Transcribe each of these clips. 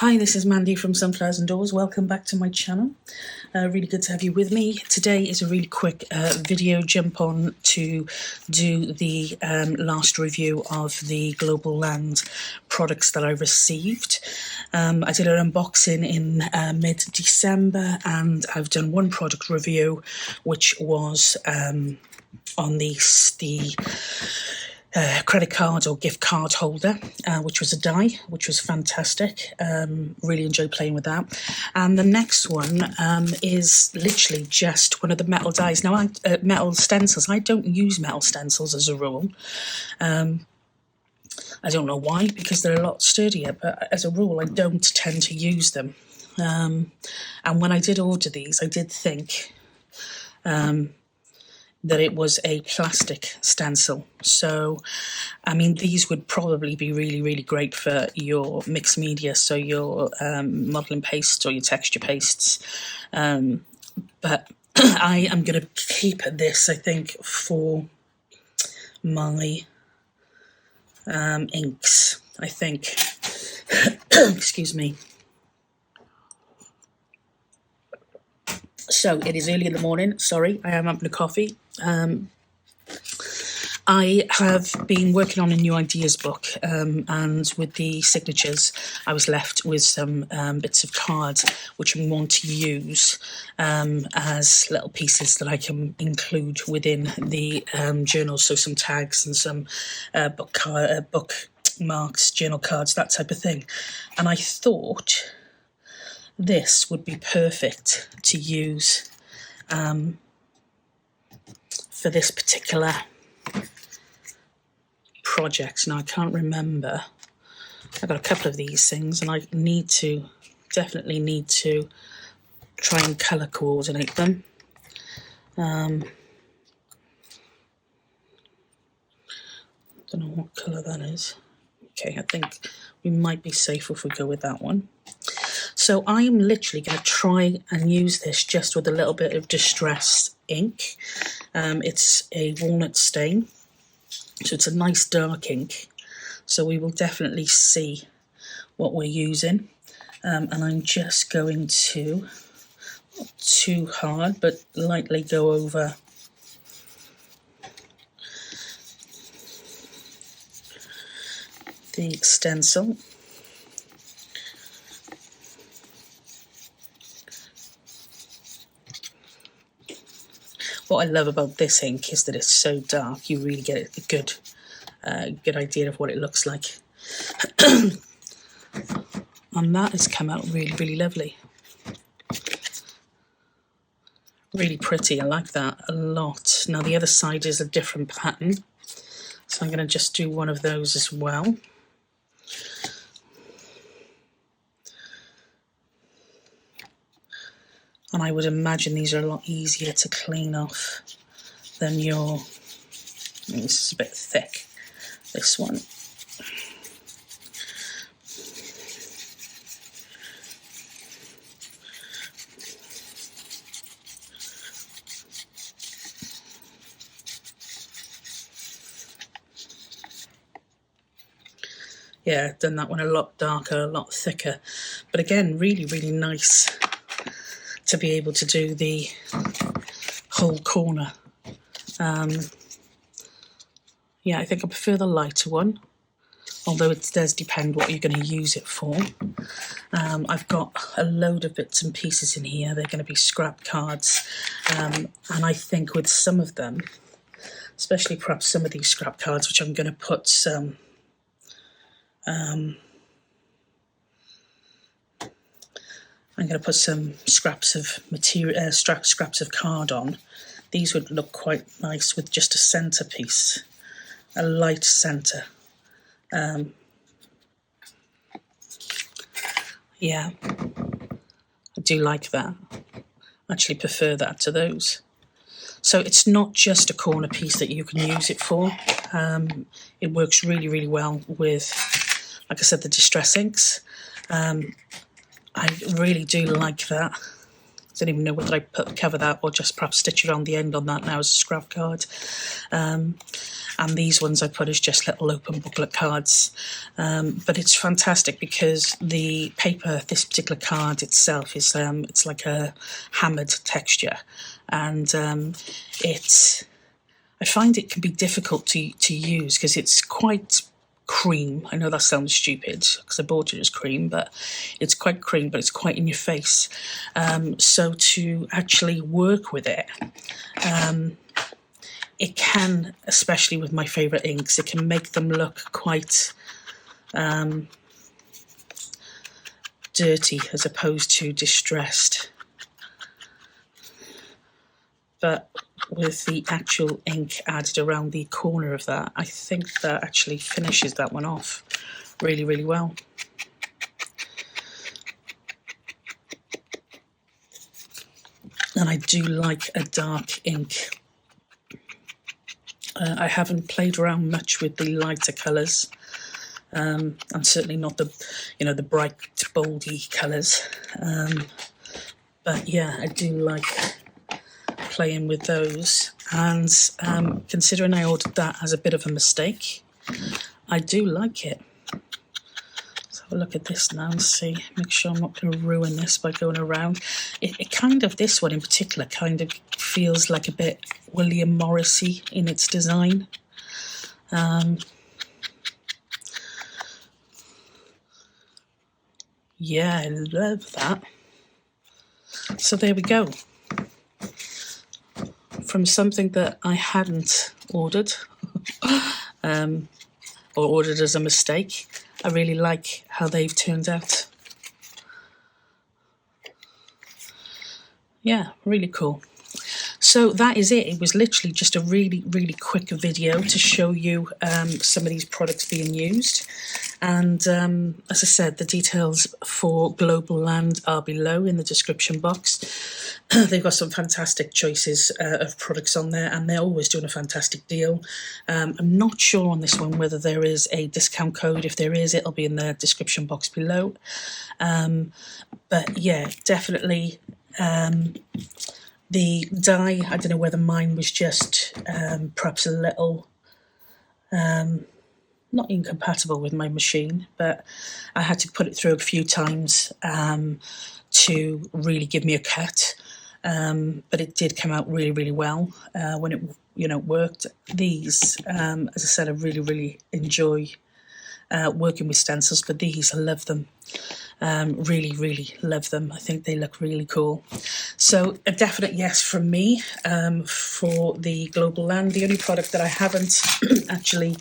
Hi, this is Mandy from Sunflowers and Doors. Welcome back to my channel. Really good to have you with me. Today is a really quick video jump on to do the last review of the Globleland products that I received. I did an unboxing in mid-December, and I've done one product review, which was on the credit card or gift card holder, which was a die, which was fantastic. Really enjoyed playing with that. And the next one is literally just one of the metal dies. Now, metal stencils. I don't use metal stencils as a rule. I don't know why, because they're a lot sturdier, but as a rule, I don't tend to use them. And when I did order these, I did think that it was a plastic stencil. So, I mean, these would probably be really, really great for your mixed media, so your modelling pastes or your texture pastes. But I am going to keep this, I think, for my inks, I think. Excuse me. So it is early in the morning. Sorry, I am having a coffee. I have been working on a new ideas book, and with the signatures, I was left with some bits of cards which I want to use as little pieces that I can include within the journal. So some tags and some book marks, journal cards, that type of thing. And I thought this would be perfect to use for this particular project. Now, I can't remember. I've got a couple of these things, and I definitely need to try and colour coordinate them. Don't know what colour that is. Okay, I think we might be safe if we go with that one. So I'm literally going to try and use this just with a little bit of distress ink. It's a walnut stain, so it's a nice dark ink. So we will definitely see what we're using. And I'm just going to, not too hard, but lightly go over the stencil. What I love about this ink is that it's so dark, you really get a good idea of what it looks like. And that has come out really, really lovely. Really pretty, I like that a lot. Now the other side is a different pattern, so I'm going to just do one of those as well. And I would imagine these are a lot easier to clean off than your... This is a bit thick, this one. Yeah, I've done that one a lot darker, a lot thicker. But again, really, really nice to be able to do the whole corner. Yeah, I think I prefer the lighter one, although it does depend what you're going to use it for. I've got a load of bits and pieces in here. They're going to be scrap cards, and I think with some of them, especially perhaps some of these scrap cards, which I'm going to put some I'm going to put some scraps of material, scraps of card on. These would look quite nice with just a centerpiece, a light center. Yeah, I do like that. I actually prefer that to those. So it's not just a corner piece that you can use it for. It works really, really well with, like I said, the distress inks. I really do like that. I don't even know whether I cover that or just perhaps stitch it on the end on that now as a scrap card. and these ones I put as just little open booklet cards. But it's fantastic because the paper, this particular card itself, is it's like a hammered texture, and I find it can be difficult to use because it's quite cream. I know that sounds stupid because I bought it as cream, but it's quite cream, but it's quite in your face. So to actually work with it, it can, especially with my favourite inks, it can make them look quite dirty as opposed to distressed. But with the actual ink added around the corner of that, I think that actually finishes that one off really, really well. And I do like a dark ink. I haven't played around much with the lighter colours. I'm certainly not the, the bright, boldy colours. But yeah, I do like playing with those, and considering I ordered that as a bit of a mistake, I do like it. Let's have a look at this now and see, make sure I'm not going to ruin this by going around. It kind of, this one in particular, kind of feels like a bit William Morrissey in its design. Yeah, I love that. So there we go. From something that I hadn't ordered or ordered as a mistake, I really like how they've turned out. Yeah, really cool. So that is it. It was literally just a really, really quick video to show you some of these products being used. And as I said, the details for Globleland are below in the description box. They've got some fantastic choices of products on there, and they're always doing a fantastic deal. I'm not sure on this one whether there is a discount code. If there is, it'll be in the description box below. But yeah, definitely. The dye, I don't know whether mine was just perhaps a little not incompatible with my machine, but I had to put it through a few times to really give me a cut. But it did come out really, really well when it worked. These, as I said, I really, really enjoy working with stencils, but these, I love them. Really, really love them. I think they look really cool. So a definite yes from me for the Globleland. The only product that I haven't actually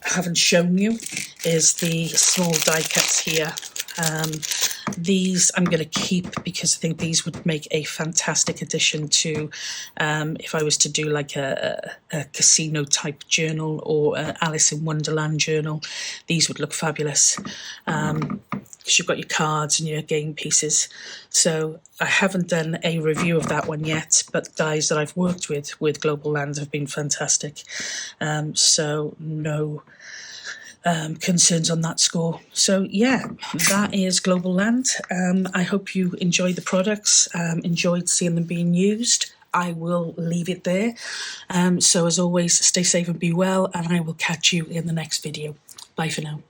haven't shown you is the small die cuts here. These I'm going to keep because I think these would make a fantastic addition to if I was to do like a casino type journal or Alice in Wonderland journal. These would look fabulous because you've got your cards and your game pieces. So I haven't done a review of that one yet, but dies that I've worked with Globleland have been fantastic. So no concerns on that score. So yeah, that is Globleland. I hope you enjoyed the products, enjoyed seeing them being used. I will leave it there. So as always, stay safe and be well, and I will catch you in the next video. Bye for now.